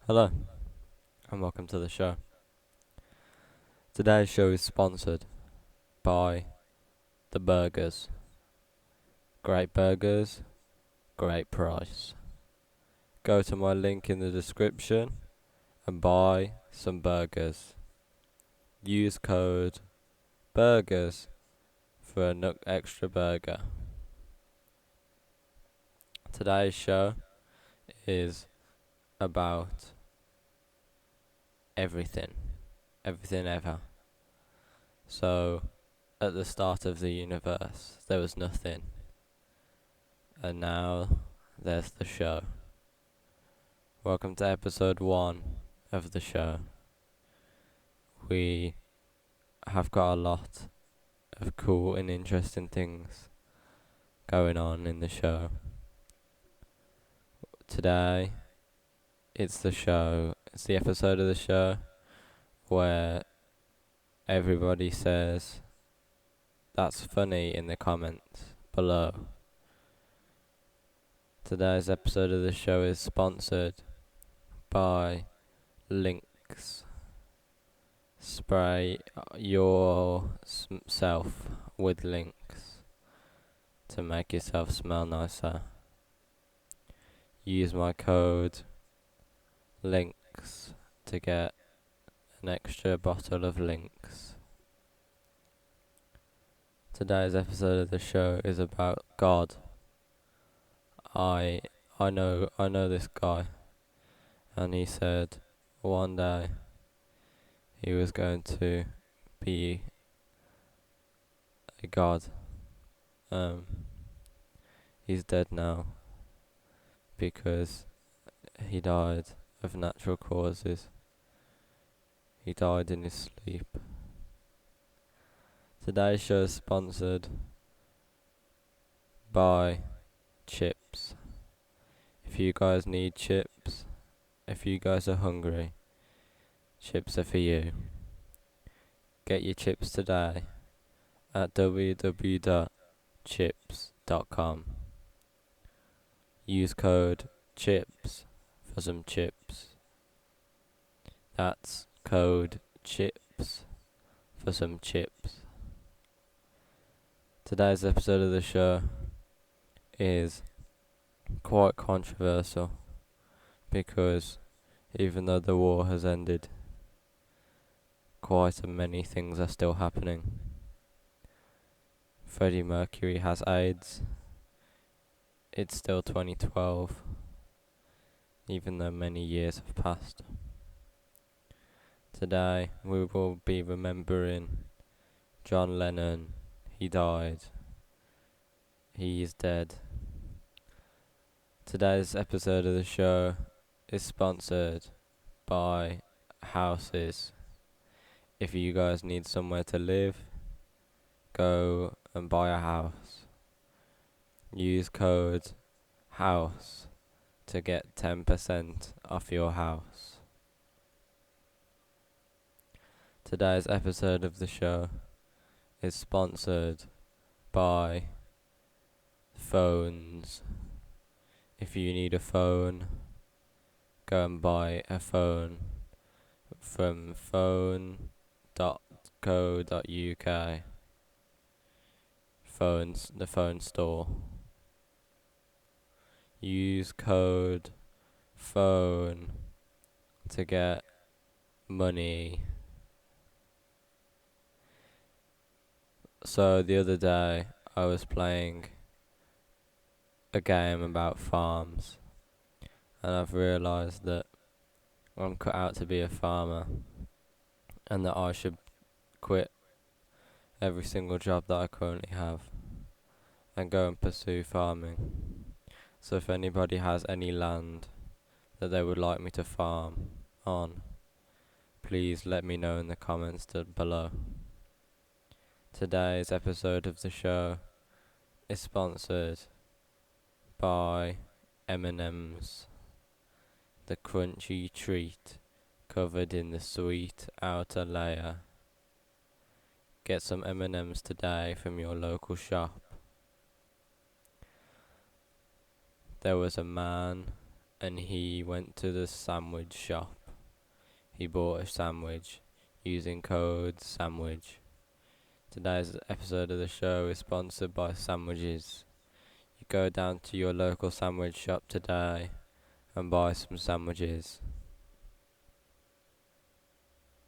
Hello, and welcome to the show. Today's show is sponsored by the burgers. Great burgers, great price. Go to my link in the description and buy some burgers. Use code BURGERS for a nook extra burger. Today's show is about everything. Everything ever. So, at the start of the universe, there was nothing. And now, there's the show. Welcome to episode 1 of the show. We have got a lot of cool and interesting things going on in the show. Today, it's the episode of the show where everybody says, "That's funny" in the comments below. Today's episode of the show is sponsored by Lynx. Spray yourself with Lynx to make yourself smell nicer. Use my code LYNX to get an extra bottle of Lynx. Today's episode of the show is about God. I know this guy, and he said one day he was going to be a god. He's dead now because he died of natural causes. He died in his sleep. Today's show is sponsored by chips. If you guys need chips, if you guys are hungry, chips are for you. Get your chips today at www.chips.com. Use code CHIPS for some chips. That's code CHIPS for some chips. Today's episode of the show is quite controversial because even though the war has ended, quite many things are still happening. Freddie Mercury has AIDS. It's still 2012, even though many years have passed. Today we will be remembering John Lennon. He died. He is dead. Today's episode of the show is sponsored by houses. If you guys need somewhere to live, go and buy a house. Use code HOUSE to get 10% off your house. Today's episode of the show is sponsored by phones. If you need a phone, go and buy a phone from phone.co.uk. The phone store. Use code PHONE to get money. So the other day I was playing a game about farms, and I've realised that I'm cut out to be a farmer, and that I should quit every single job that I currently have and go and pursue farming. So if anybody has any land that they would like me to farm on, please let me know in the comments below. Today's episode of the show is sponsored by M&M's, the crunchy treat covered in the sweet outer layer. Get some M&M's today from your local shop. There was a man and he went to the sandwich shop. He bought a sandwich using code SANDWICH. Today's episode of the show is sponsored by sandwiches. You go down to your local sandwich shop today and buy some sandwiches.